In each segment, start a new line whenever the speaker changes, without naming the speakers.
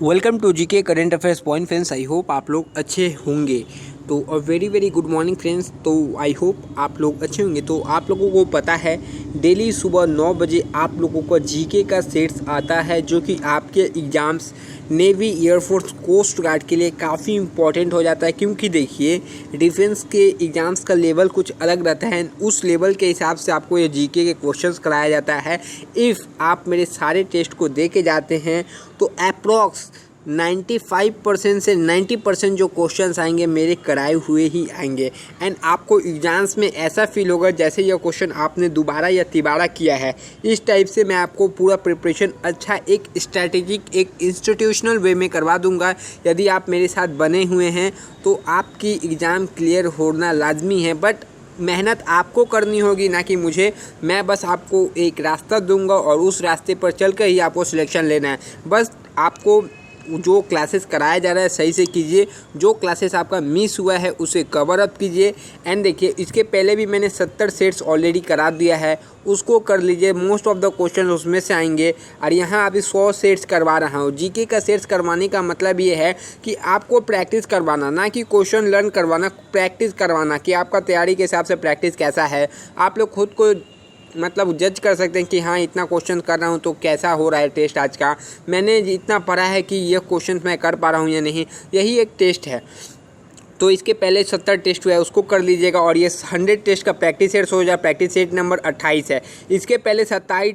Welcome to GK current affairs point friends. I hope आप लोग अच्छे होंगे। तो very very good morning friends. तो आई होप आप लोग अच्छे होंगे। तो आप लोगों को पता है डेली सुबह 9 बजे आप लोगों को जीके का सेट्स आता है, जो कि आपके exams navy, air force, coast guard के लिए काफ़ी इंपॉर्टेंट हो जाता है। क्योंकि देखिए डिफेंस के एग्ज़ाम्स का लेवल कुछ अलग रहता है। उस लेवल के हिसाब से आपको ये जीके के क्वेश्चंस कराया जाता है। इफ़ आप मेरे सारे टेस्ट को दे के जाते हैं तो अप्रॉक्स 95% से 90% जो क्वेश्चंस आएंगे मेरे कराए हुए ही आएंगे। एंड आपको एग्जाम्स में ऐसा फील होगा जैसे यह क्वेश्चन आपने दोबारा या तिबारा किया है। इस टाइप से मैं आपको पूरा प्रिपरेशन अच्छा एक स्ट्रैटेजिक एक इंस्टीट्यूशनल वे में करवा दूंगा। यदि आप मेरे साथ बने हुए हैं तो आपकी एग्ज़ाम क्लियर होना लाजमी है। बट मेहनत आपको करनी होगी, ना कि मुझे। मैं बस आपको एक रास्ता दूंगा और उस रास्ते पर चल कर ही आपको सिलेक्शन लेना है। बस आपको जो क्लासेस कराया जा रहा है सही से कीजिए, जो क्लासेस आपका मिस हुआ है उसे कवर अप कीजिए। एंड देखिए इसके पहले भी मैंने 70 सेट्स ऑलरेडी करा दिया है, उसको कर लीजिए। मोस्ट ऑफ द क्वेश्चन उसमें से आएंगे। और यहाँ अभी 100 सेट्स करवा रहा हूँ। जीके का सेट्स करवाने का मतलब ये है कि आपको प्रैक्टिस करवाना, ना कि क्वेश्चन लर्न करवाना, प्रैक्टिस करवाना कि आपका तैयारी के हिसाब से प्रैक्टिस कैसा है। आप लोग खुद को मतलब जज कर सकते हैं कि हाँ इतना क्वेश्चन कर रहा हूँ तो कैसा हो रहा है टेस्ट आज का, मैंने इतना पढ़ा है कि ये क्वेश्चन मैं कर पा रहा हूँ या नहीं। यही एक टेस्ट है। तो इसके पहले 70 टेस्ट हुआ है उसको कर लीजिएगा। और ये 100 टेस्ट का प्रैक्टिस सेट्स हो जाए। प्रैक्टिस सेट नंबर 28 है। इसके पहले 27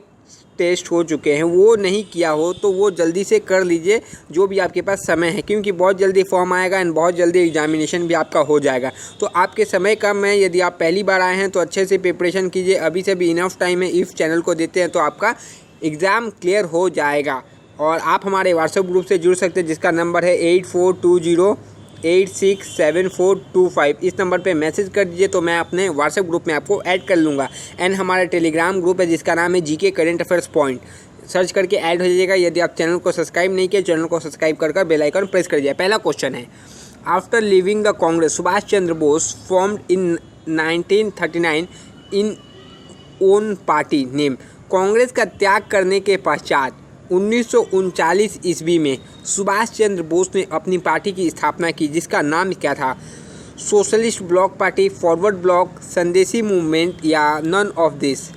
टेस्ट हो चुके हैं, वो नहीं किया हो तो वो जल्दी से कर लीजिए जो भी आपके पास समय है, क्योंकि बहुत जल्दी फॉर्म आएगा एंड बहुत जल्दी एग्जामिनेशन भी आपका हो जाएगा। तो आपके समय कम है। यदि आप पहली बार आए हैं तो अच्छे से प्रिपरेशन कीजिए। अभी से भी इनफ टाइम है। इफ़ चैनल को देते हैं तो आपका एग्ज़ाम क्लियर हो जाएगा। और आप हमारे व्हाट्सएप ग्रुप से जुड़ सकते हैं जिसका नंबर है 8420867425। इस नंबर पे मैसेज कर दीजिए तो मैं अपने व्हाट्सएप ग्रुप में आपको ऐड कर लूँगा। एंड हमारा टेलीग्राम ग्रुप है जिसका नाम है GK current affairs point, search करके ऐड हो जाइएगा। यदि आप चैनल को सब्सक्राइब नहीं किए, चैनल को सब्सक्राइब कर बेल आइकन प्रेस कर दीजिए। पहला क्वेश्चन है, after living the Congress Subhash Chandra Bose formed in 1939 in own party name. Congress का त्याग करने के पश्चात 1939 ईस्वी में सुभाष चंद्र बोस ने अपनी पार्टी की स्थापना की, जिसका नाम क्या था? Socialist bloc party, forward bloc, संदेशी मूवमेंट या नन ऑफ दिस।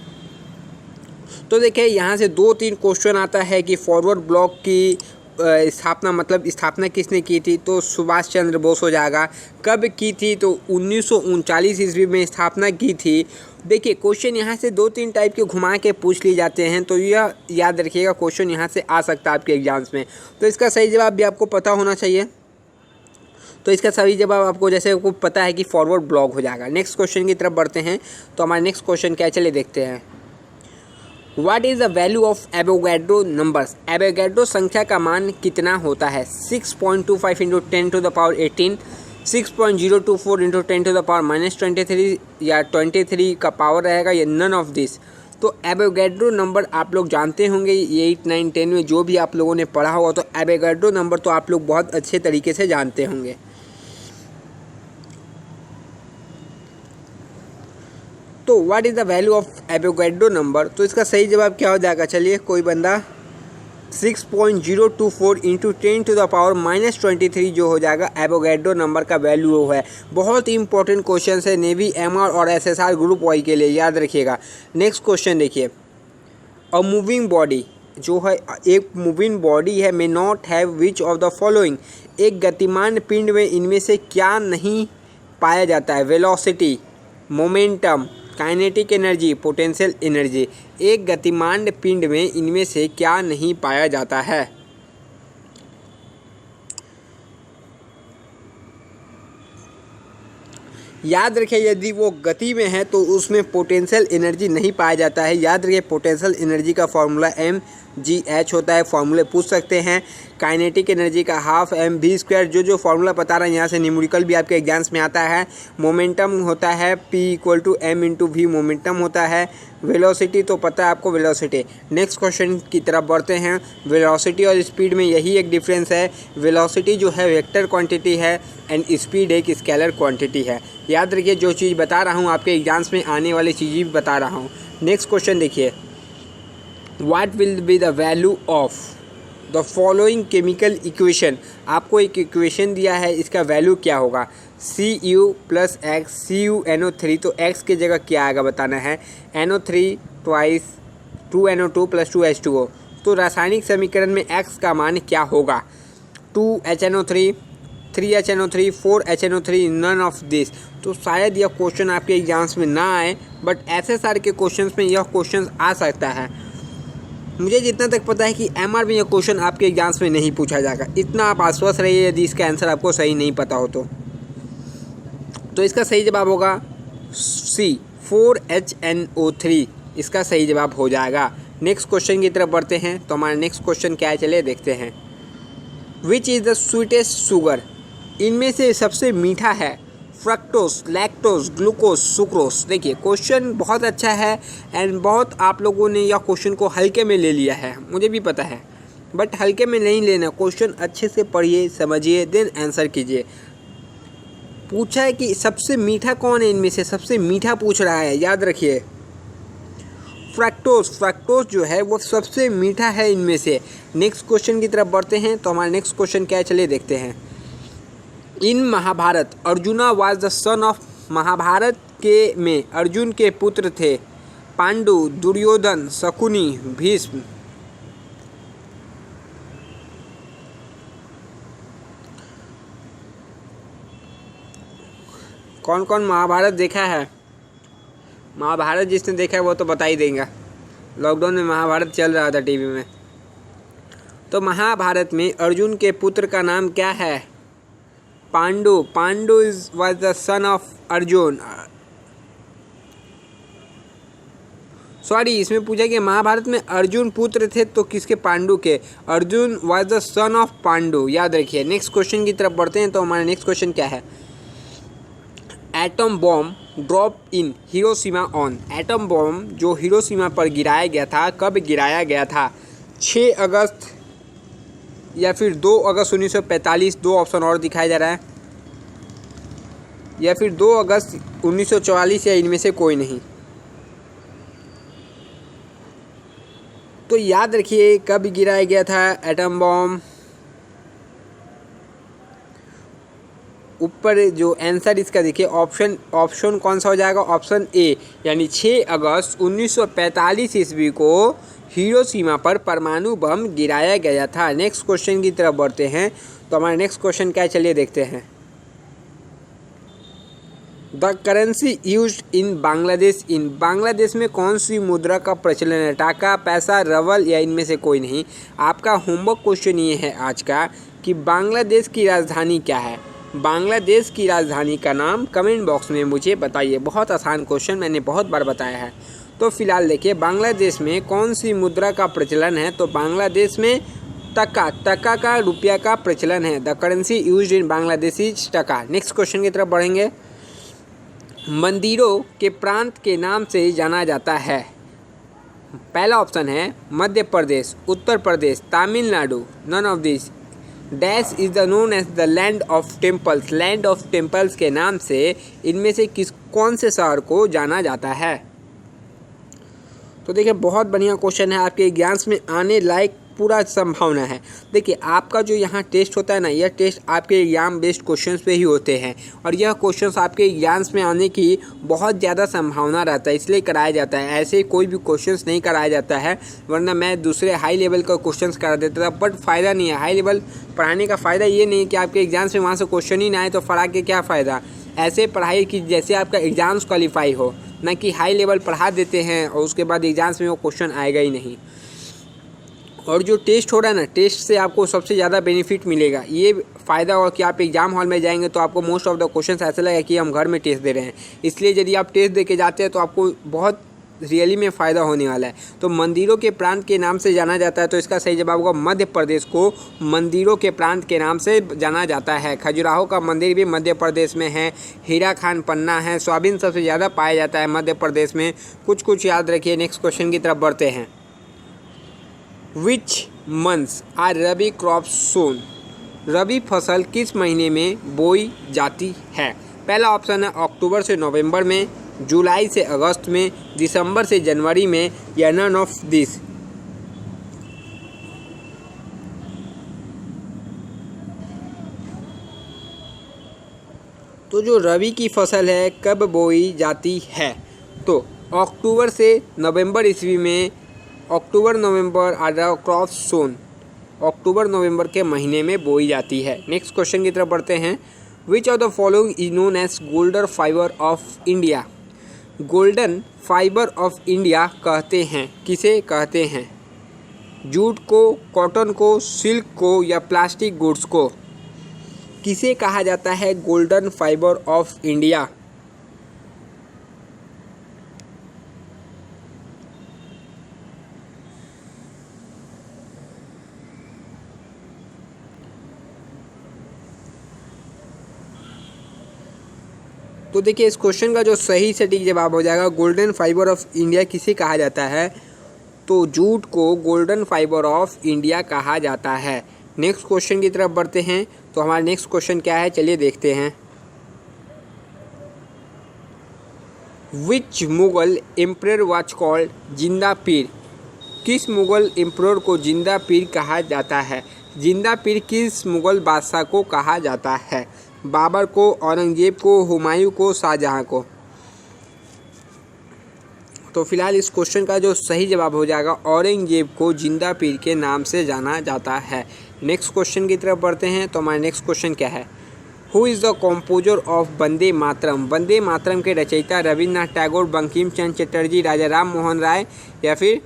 तो देखिए यहाँ से 2-3 क्वेश्चन आता है कि फॉरवर्ड ब्लॉक की स्थापना मतलब स्थापना किसने की थी, तो सुभाष चंद्र बोस हो जाएगा। कब की थी, तो 1939 ईस्वी में स्थापना की थी। देखिए क्वेश्चन यहाँ से 2-3 टाइप के घुमा के पूछ लिए जाते हैं, तो यह याद रखिएगा क्वेश्चन यहाँ से आ सकता है आपके एग्जाम्स में। तो इसका सही जवाब भी आपको पता होना चाहिए। तो इसका सही जवाब आपको जैसे आपको पता है कि फॉरवर्ड ब्लॉक हो जाएगा। नेक्स्ट क्वेश्चन की तरफ बढ़ते हैं। तो हमारा नेक्स्ट क्वेश्चन क्या है, चलिए देखते हैं। What is the value of Avogadro numbers? Avogadro संख्या का मान कितना होता है? 6.25 into 10 to the power 18, 6.024 into 10 to the power -23 या 23 का पावर रहेगा, या नन ऑफ दिस। तो एवोगैड्रो नंबर आप लोग जानते होंगे 8, 9, 10 में जो भी आप लोगों ने पढ़ा होगा, तो एवोगैड्रो नंबर तो आप लोग बहुत अच्छे तरीके से जानते होंगे। तो what is the value of Avogadro number? तो इसका सही जवाब क्या हो जाएगा? चलिए कोई बंदा 6.024 इंटू 10 टू द पावर -23 जो हो जाएगा एवोगैड्रो नंबर का वैल्यू है। बहुत ही इंपॉर्टेंट क्वेश्चन है नेवी, एमआर और एसएसआर ग्रुप वाई के लिए, याद रखिएगा। नेक्स्ट क्वेश्चन देखिए, अ मूविंग बॉडी जो है एक मूविंग बॉडी है, may not have which of the following. एक गतिमान पिंड में इनमें से क्या नहीं पाया जाता है? Velocity, momentum, kinetic energy, potential energy. एक गतिमान पिंड में इनमें से क्या नहीं पाया जाता है? याद रखिए यदि वो गति में है तो उसमें पोटेंशियल एनर्जी नहीं पाया जाता है। याद रखिए पोटेंशियल एनर्जी का फॉर्मूला mgh होता है। फॉर्मूले पूछ सकते हैं। काइनेटिक एनर्जी का ½ mv², जो फॉर्मूला बता रहा है यहाँ से न्यूमेरिकल भी आपके एग्जाम्स में आता है। मोमेंटम होता है p = m × v, मोमेंटम होता है। वेलोसिटी तो पता है आपको, वेलोसिटी। नेक्स्ट क्वेश्चन की तरफ बढ़ते हैं। वेलोसिटी और स्पीड में यही एक डिफरेंस है। वेलोसिटी जो है वेक्टर क्वांटिटी है एंड स्पीड एक स्केलर क्वांटिटी है। याद रखिए जो चीज़ बता रहा हूँ आपके एग्जाम्स में आने वाली चीज़ भी बता रहा हूँ। नेक्स्ट क्वेश्चन देखिए, what will be the value of the following chemical equation. आपको एक इक्वेशन दिया है, इसका वैल्यू क्या होगा। Cu+X CuNO3, तो X की जगह क्या आएगा बताना है। NO3 twice 2NO2 + 2H2O। तो रासायनिक समीकरण में X का मान क्या होगा। 2HNO3, 3HNO3, 4HNO3, none of this. तो शायद यह क्वेश्चन आपके एग्जाम्स में ना आए, बट ऐसे सारे के क्वेश्चंस में यह क्वेश्चन आ सकता है। मुझे जितना तक पता है कि MR में यह क्वेश्चन आपके एग्जाम्स में नहीं पूछा जाएगा। इतना आप आश्वस्त रहिए यदि इसका आंसर आपको सही नहीं पता हो तो इसका सही जवाब होगा C 4HNO3, इसका सही जवाब हो जाएगा। नेक्स्ट क्वेश्चन की तरफ बढ़ते हैं। तो हमारा नेक्स्ट क्वेश्चन क्या है, चलिए देखते हैं। Which is the sweetest sugar. इनमें से सबसे मीठा है फ्रक्टोस, लैक्टोस, ग्लूकोज, सुक्रोस। देखिए क्वेश्चन बहुत अच्छा है एंड बहुत आप लोगों ने यह क्वेश्चन को हल्के में ले लिया है, मुझे भी पता है, बट हल्के में नहीं लेना। क्वेश्चन अच्छे से पढ़िए, समझिए, देन आंसर कीजिए। पूछा है कि सबसे मीठा कौन है, इनमें से सबसे मीठा पूछ रहा है, याद रखिए। फ्रक्टोस जो है वो सबसे मीठा है इनमें से। नेक्स्ट क्वेश्चन की तरफ बढ़ते हैं। तो हमारा नेक्स्ट क्वेश्चन क्या है, चलिए देखते हैं। In Mahabharata Arjuna was the son of. Mahabharat के में अर्जुन के पुत्र थे पांडु, दुर्योधन, शकुनी, भीष्म। कौन कौन महाभारत देखा है। महाभारत जिसने देखा है वो तो बता ही देगा। लॉकडाउन में महाभारत चल रहा था टीवी में। तो महाभारत में अर्जुन के पुत्र का नाम क्या है, Pandu. Pandu was the son of Arjun. Sorry, इसमें पूछा कि महाभारत में अर्जुन पुत्र थे तो किसके, पांडु के। Arjun was the son of Pandu, याद रखिए। नेक्स्ट क्वेश्चन की तरफ बढ़ते हैं। तो हमारा नेक्स्ट क्वेश्चन क्या है। Atom bomb drop in Hiroshima on. Atom bomb जो हिरोशिमा पर गिराया गया था, कब गिराया गया था। 6 अगस्त या फिर 2 अगस्त 1945, 2 ऑप्शन और दिखाया जा रहा है, या फिर 2 अगस्त 1944, या इनमें से कोई नहीं। तो याद रखिए कब गिराया गया था एटम बॉम्ब। ऊपर जो आंसर इसका देखिए, ऑप्शन कौन सा हो जाएगा, ऑप्शन ए, यानी 6 अगस्त 1945 ईस्वी को हिरोशिमा पर परमाणु बम गिराया गया था। नेक्स्ट क्वेश्चन की तरफ बढ़ते हैं। तो हमारा नेक्स्ट क्वेश्चन क्या है, चलिए देखते हैं। The currency used in Bangladesh. In Bangladesh में कौन सी मुद्रा का प्रचलन है, टाका, पैसा, रवल, या इनमें से कोई नहीं। आपका होमवर्क क्वेश्चन ये है आज का कि बांग्लादेश की राजधानी क्या है। बांग्लादेश की राजधानी का नाम कमेंट बॉक्स में मुझे बताइए। बहुत आसान क्वेश्चन, मैंने बहुत बार बताया है। तो फिलहाल देखिए बांग्लादेश में कौन सी मुद्रा का प्रचलन है। तो बांग्लादेश में टका का, रुपया का प्रचलन है। The currency used in Bangladesh is टका। नेक्स्ट क्वेश्चन की तरफ बढ़ेंगे। मंदिरों के प्रांत के नाम से जाना जाता है। पहला ऑप्शन है Madhya Pradesh, Uttar Pradesh, Tamil Nadu, none of this. Dash is the known as the land of temples. Land of temples के नाम से इनमें से कौन से शहर को जाना जाता है। तो देखिए बहुत बढ़िया क्वेश्चन है, आपके एग्जाम्स में आने लायक पूरा संभावना है। देखिए आपका जो यहाँ टेस्ट होता है ना, यह टेस्ट आपके एग्जाम बेस्ड क्वेश्चंस पे ही होते हैं, और यह क्वेश्चंस आपके एग्जाम्स में आने की बहुत ज़्यादा संभावना रहता है, इसलिए कराया जाता है। ऐसे कोई भी क्वेश्चंस नहीं कराया जाता है, वरना मैं दूसरे हाई लेवल का क्वेश्चंस करा देता था, बट फ़ायदा नहीं है। हाई लेवल पढ़ाने का फ़ायदा ये नहीं है कि आपके एग्जाम्स में वहाँ से क्वेश्चन ही ना आए तो पढ़ा के क्या फ़ायदा। ऐसे पढ़ाई की जैसे आपका एग्ज़ाम्स क्वालिफाई हो, ना कि हाई लेवल पढ़ा देते हैं और उसके बाद एग्जाम्स में वो क्वेश्चन आएगा ही नहीं। और जो टेस्ट हो रहा है ना, टेस्ट से आपको सबसे ज़्यादा बेनिफिट मिलेगा। ये फ़ायदा होगा कि आप एग्जाम हॉल में जाएंगे तो आपको मोस्ट ऑफ द क्वेश्चन ऐसा लगेगा कि हम घर में टेस्ट दे रहे हैं। इसलिए यदि आप टेस्ट दे के जाते हैं तो आपको बहुत रियली में फ़ायदा होने वाला है। तो मंदिरों के प्रांत के नाम से जाना जाता है, तो इसका सही जवाब होगा मध्य प्रदेश को मंदिरों के प्रांत के नाम से जाना जाता है। खजुराहो का मंदिर भी मध्य प्रदेश में है, हीरा खान पन्ना है, सोयाबीन सबसे ज़्यादा पाया जाता है मध्य प्रदेश में। कुछ याद रखिए। नेक्स्ट क्वेश्चन की तरफ बढ़ते हैं। Which months are rabi crops सोन। रबी फसल किस महीने में बोई जाती है। पहला ऑप्शन है अक्टूबर से नवंबर में, जुलाई से अगस्त में, दिसंबर से जनवरी में, या नन ऑफ दिस। तो जो रबी की फसल है कब बोई जाती है? तो अक्टूबर से नवंबर ईस्वी में, अक्टूबर नवंबर आर द क्रॉप सोन, अक्टूबर नवंबर के महीने में बोई जाती है। नेक्स्ट क्वेश्चन की तरफ बढ़ते हैं। Which of the following is known as golden fibre of India? Golden fibre of India कहते हैं, किसे कहते हैं? जूट को, कॉटन को, सिल्क को या प्लास्टिक गुड्स को? किसे कहा जाता है गोल्डन फाइबर ऑफ इंडिया? तो देखिए इस क्वेश्चन का जो सही सटीक जवाब हो जाएगा, गोल्डन फाइबर ऑफ इंडिया किसे कहा जाता है? तो जूट को गोल्डन फाइबर ऑफ इंडिया कहा जाता है। नेक्स्ट क्वेश्चन की तरफ बढ़ते हैं। तो हमारा नेक्स्ट क्वेश्चन क्या है, चलिए देखते हैं। विच मुगल एम्परर वाज कॉल्ड जिंदा पीर? किस मुगल एम्परर को जिंदा पीर कहा जाता है? जिंदा पीर किस मुगल बादशाह को कहा जाता है? बाबर को, औरंगजेब को, हुमायूं को, शाहजहां को? तो फिलहाल इस क्वेश्चन का जो सही जवाब हो जाएगा, औरंगजेब को जिंदा पीर के नाम से जाना जाता है। नेक्स्ट क्वेश्चन की तरफ बढ़ते हैं। तो हमारा नेक्स्ट क्वेश्चन क्या है? Who is the composure of Vande Mataram? Vande Mataram के रचयिता रविन्द्रनाथ टैगोर, बंकिम चंद्र चटर्जी, राजा राम मोहन राय या फिर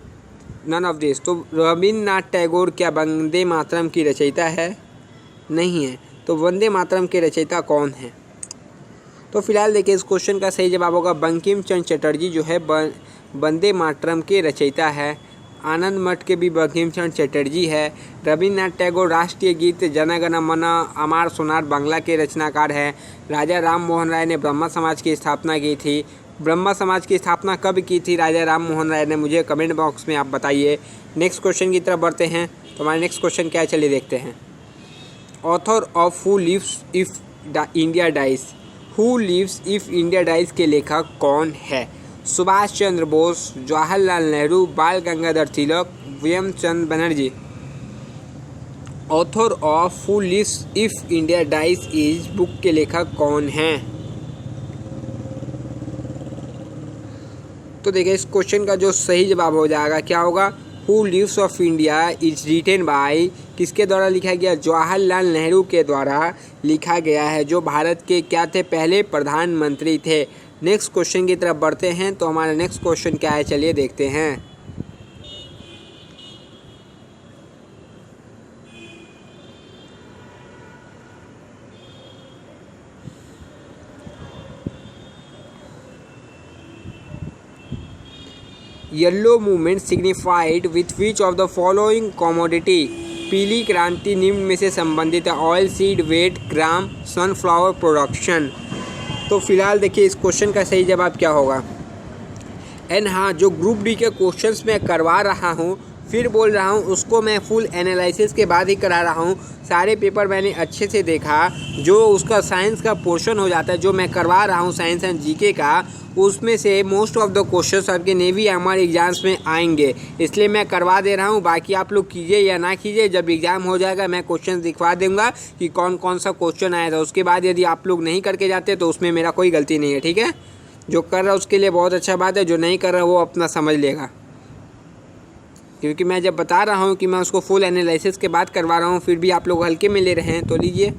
नन ऑफ दिस? तो रविन्द्रनाथ टैगोर क्या वंदे मातरम की रचयिता है? नहीं है। तो वंदे मातरम के रचयिता कौन है? तो फिलहाल देखिए इस क्वेश्चन का सही जवाब होगा बंकिम चंद्र चटर्जी जो है वंदे मातरम के रचयिता है। आनंद मठ के भी बंकिम चंद्र चटर्जी है। रविन्द्रनाथ टैगोर राष्ट्रीय गीत जन गण मन अमर सोनार बांग्ला के रचनाकार है। राजा राम मोहन राय ने ब्रह्मा समाज की स्थापना की थी। ब्रह्मा समाज की स्थापना कब की थी राजा राम मोहन राय ने? मुझे कमेंट बॉक्स में आप बताइए। नेक्स्ट क्वेश्चन की तरफ बढ़ते हैं। तो हमारा नेक्स्ट क्वेश्चन क्या है, चलिए देखते हैं। Author of who lives if India dies? Who lives if India dies के लेखक कौन है? Subhash Chandra Bose, Jawaharlal Nehru, Bal Gangadhar Tilak, Vyomchand Banerjee? Author of who lives if India dies is book के लेखक कौन हैं? तो देखिए इस क्वेश्चन का जो सही जवाब हो जाएगा क्या होगा? Who lives of India is written by, किसके द्वारा लिखा गया? जवाहरलाल नेहरू के द्वारा लिखा गया है, जो भारत के क्या थे? पहले प्रधानमंत्री थे। नेक्स्ट क्वेश्चन की तरफ बढ़ते हैं। तो हमारा नेक्स्ट क्वेश्चन क्या है, चलिए देखते हैं। Yellow movement signified with which of the following commodity? पीली क्रांति निम्न में से संबंधित है। ऑयल, सीड, वेट, ग्राम, सनफ्लावर प्रोडक्शन? तो फिलहाल देखिए इस क्वेश्चन का सही जवाब क्या होगा? एंड हाँ, जो ग्रुप डी के क्वेश्चंस मैं करवा रहा हूँ, फिर बोल रहा हूँ, उसको मैं फुल एनालिसिस के बाद ही करा रहा हूँ। सारे पेपर मैंने अच्छे से देखा। जो उसका साइंस का पोर्शन हो जाता है, जो मैं करवा रहा हूँ साइंस एंड जीके का, उसमें से मोस्ट ऑफ द क्वेश्चंस आपके नेवी एमआर एग्जाम्स में आएंगे, इसलिए मैं करवा दे रहा हूँ। बाकी आप लोग कीजिए या ना कीजिए, जब एग्ज़ाम हो जाएगा मैं क्वेश्चन दिखवा दूंगा कि कौन कौन सा क्वेश्चन आया था। उसके बाद यदि आप लोग नहीं करके जाते तो उसमें मेरा कोई गलती नहीं है, ठीक है? जो कर रहा है उसके लिए बहुत अच्छा बात है, जो नहीं कर रहा वो अपना समझ लेगा। क्योंकि मैं जब बता रहा हूँ कि मैं उसको फुल एनालिसिस के बाद करवा रहा हूँ, फिर भी आप लोग हल्के में ले रहे हैं, तो लीजिए।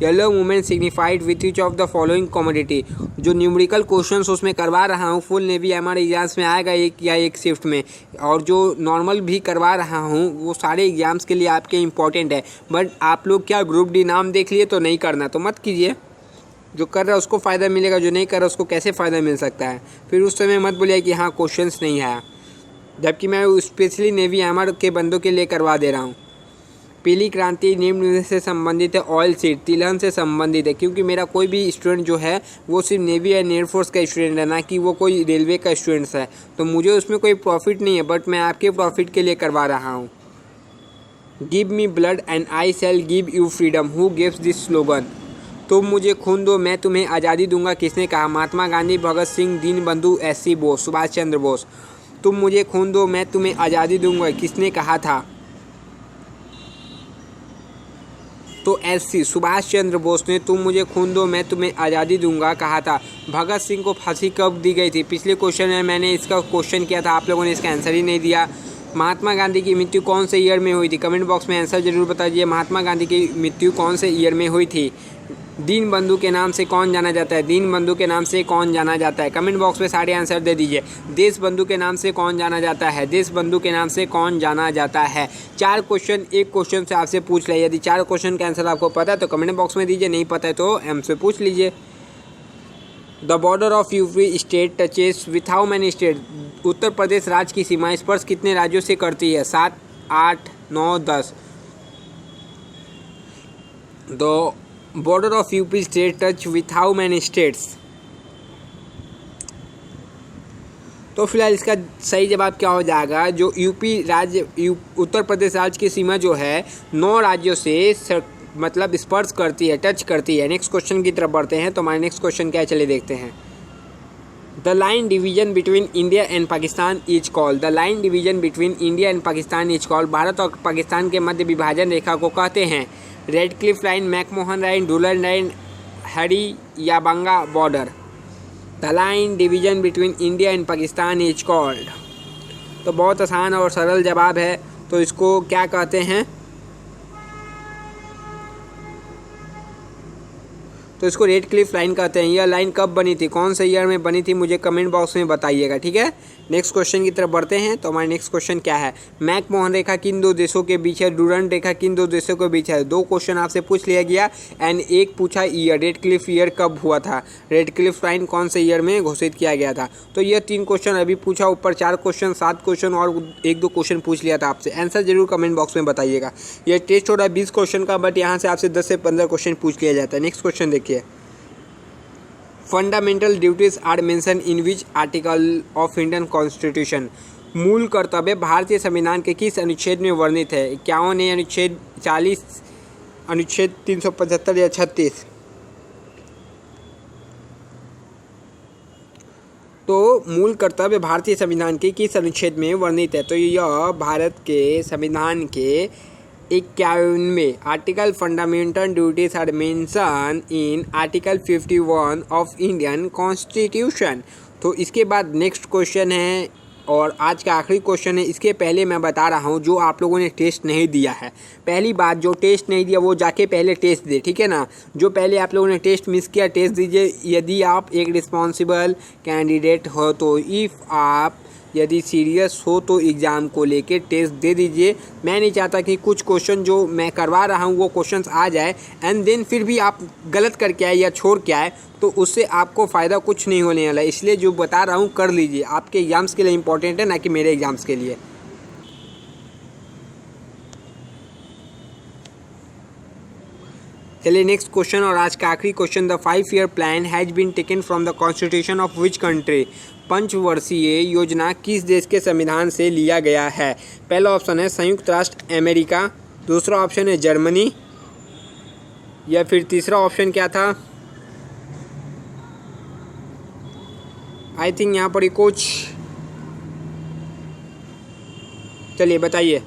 Yellow movement signified with which of the following commodity? जो न्यूमेरिकल क्वेश्चंस उसमें करवा रहा हूँ, फुल नेवी एमआर एग्जाम्स में आएगा एक या एक शिफ्ट में, और जो नॉर्मल भी करवा रहा हूँ वो सारे एग्जाम्स के लिए आपके इंपॉर्टेंट है। बट आप लोग क्या ग्रुप डी नाम देख लिए तो नहीं करना, तो मत कीजिए। जो कर रहा है उसको फ़ायदा मिलेगा, जो नहीं कर रहा उसको कैसे फ़ायदा मिल सकता है? फिर उस समय मत बोलिए कि हाँ क्वेश्चंस नहीं आया, जबकि मैं स्पेशली नेवी एमआर के बंदों के लिए करवा दे रहा हूँ। पीली क्रांति निम्न से संबंधित है। ऑयल सीड तिलहन से संबंधित है, क्योंकि मेरा कोई भी स्टूडेंट जो है वो सिर्फ नेवी एंड एयरफोर्स का स्टूडेंट है, ना कि वो कोई रेलवे का स्टूडेंट्स है। तो मुझे उसमें कोई प्रॉफिट नहीं है, बट मैं आपके प्रॉफिट के लिए करवा रहा हूँ। Give me blood and I shell give you freedom, who gives this slogan? तुम मुझे खून दो मैं तुम्हें आज़ादी दूंगा, किसने कहा? महात्मा गांधी, भगत सिंह, दीनबंधु, एस.सी. बोस, सुभाष चंद्र बोस। तुम मुझे खून दो मैं तुम्हें आज़ादी दूंगा, किसने कहा था? तो SC सुभाष चंद्र बोस ने तुम मुझे खून दो मैं तुम्हें आज़ादी दूंगा कहा था। भगत सिंह को फांसी कब दी गई थी? पिछले क्वेश्चन में मैंने इसका क्वेश्चन किया था, आप लोगों ने इसका आंसर ही नहीं दिया। महात्मा गांधी की मृत्यु कौन से ईयर में हुई थी? कमेंट बॉक्स में आंसर जरूर बताइए, महात्मा गांधी की मृत्यु कौन से ईयर में हुई थी? दीन बंधु के नाम से कौन जाना जाता है? दीन बंधु के नाम से कौन जाना जाता है? कमेंट बॉक्स में सारे आंसर दे दीजिए। देश बंधु के नाम से कौन जाना जाता है? देश बंधु के नाम से कौन जाना जाता है? 4 क्वेश्चन एक क्वेश्चन से आपसे पूछ लिया। यदि 4 क्वेश्चन का आंसर आपको पता है तो कमेंट बॉक्स में दीजिए, नहीं पता है तो हमसे पूछ लीजिए। The border of UP state touches with how many state? Uttar Pradesh राज्य की सीमा स्पर्श कितने राज्यों से करती है? 7, 8, 9, 10। The border of UP state touch with how many states? तो फिलहाल इसका सही जवाब क्या हो जाएगा? जो यूपी राज्य उत्तर प्रदेश राज्य की सीमा जो है 9 राज्यों से मतलब स्पर्श करती है, टच करती है। नेक्स्ट क्वेश्चन की तरफ बढ़ते हैं। तो हमारे नेक्स्ट क्वेश्चन क्या है, चलिए देखते हैं। The line division between India and Pakistan is called? The line division between India and Pakistan is called? Bharat और पाकिस्तान के मध्य विभाजन रेखा को कहते हैं Radcliffe line, McMahon line, Durand line, हरी या बंगा border? The line division between India and Pakistan is called? तो बहुत आसान और सरल जवाब है। तो इसको क्या कहते हैं? तो इसको रेड क्लिफ लाइन कहते हैं। यह लाइन कब बनी थी, कौन से ईयर में बनी थी, मुझे कमेंट बॉक्स में बताइएगा, ठीक है। नेक्स्ट क्वेश्चन की तरफ बढ़ते हैं। तो हमारा नेक्स्ट क्वेश्चन क्या है? मैकमोहन रेखा किन 2 देशों के बीच है? डुरंड रेखा किन 2 देशों के बीच है? 2 क्वेश्चन आपसे पूछ लिया गया एंड एक पूछा ईयर, रेड क्लिफ ईयर कब हुआ था? रेड क्लिफ लाइन कौन से ईयर में घोषित किया गया था? तो यह 3 क्वेश्चन अभी पूछा, ऊपर 4 क्वेश्चन, 7 क्वेश्चन और 1-2 क्वेश्चन पूछ लिया था आपसे। आंसर जरूर कमेंट बॉक्स में बताइएगा। यह टेस्ट हो रहा है 20 क्वेश्चन का, बट यहाँ से आपसे 10 से 15 क्वेश्चन पूछ लिया जाता है। नेक्स्ट क्वेश्चन देखिए। Fundamental duties are mention in which article of Indian constitution? मूल कर्तव्य भारतीय संविधान के किस अनुच्छेद में वर्णित है? 51 अनुच्छेद, 40 अनुच्छेद, 375 या 36? तो मूल कर्तव्य भारतीय संविधान के किस अनुच्छेद में वर्णित है? तो यह भारत के संविधान के 51वें article fundamental duties are mention in article 51 of Indian constitution. तो इसके बाद नेक्स्ट क्वेश्चन है और आज का आखिरी क्वेश्चन है। इसके पहले मैं बता रहा हूँ जो आप लोगों ने टेस्ट नहीं दिया है, पहली बात जो टेस्ट नहीं दिया वो जाके पहले टेस्ट दे, ठीक है ना। जो पहले आप लोगों ने टेस्ट मिस किया, टेस्ट दीजिए। यदि आप एक रिस्पॉन्सिबल कैंडिडेट हो तो आप यदि सीरियस हो तो एग्ज़ाम को लेके टेस्ट दे दीजिए। मैं नहीं चाहता कि कुछ क्वेश्चन जो मैं करवा रहा हूँ वो क्वेश्चंस आ जाए एंड देन फिर भी आप गलत करके आए या छोड़ के आए, तो उससे आपको फ़ायदा कुछ नहीं होने वाला है। इसलिए जो बता रहा हूँ कर लीजिए, आपके एग्ज़ाम्स के लिए इंपॉर्टेंट है, ना कि मेरे एग्ज़ाम्स के लिए। चलिए नेक्स्ट क्वेश्चन और आज का आखिरी question. The 5-year plan has been taken from the constitution of which country? पंचवर्षीय योजना किस देश के संविधान से लिया गया है? पहला ऑप्शन है संयुक्त राष्ट्र अमेरिका, दूसरा ऑप्शन है जर्मनी, या फिर तीसरा ऑप्शन क्या था? आई थिंक यहाँ पर ही कुछ, चलिए बताइए।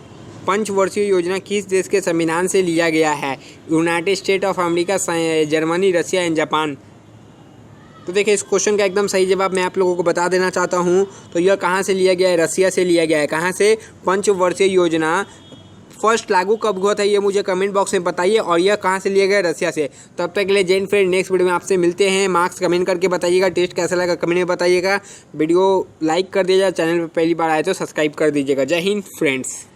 पंचवर्षीय योजना किस देश के संविधान से लिया गया है? United State of America, Germany, Russia and Japan? तो देखिए इस क्वेश्चन का एकदम सही जवाब मैं आप लोगों को बता देना चाहता हूँ। तो यह कहाँ से लिया गया है? रसिया से लिया गया है। कहाँ से? पंचवर्षीय योजना फर्स्ट लागू कब हुआ था ये मुझे कमेंट बॉक्स में बताइए, और यह कहाँ से लिया गया? रसिया से। तब तक के लिए जैन फ्रेंड, नेक्स्ट वीडियो में आपसे मिलते हैं। मार्क्स कमेंट करके बताइएगा, टेस्ट कैसा लगा कमेंट में बताइएगा। वीडियो लाइक कर दीजिएगा, चैनल पर पहली बार आए तो सब्सक्राइब कर दीजिएगा। जय हिंद फ्रेंड्स।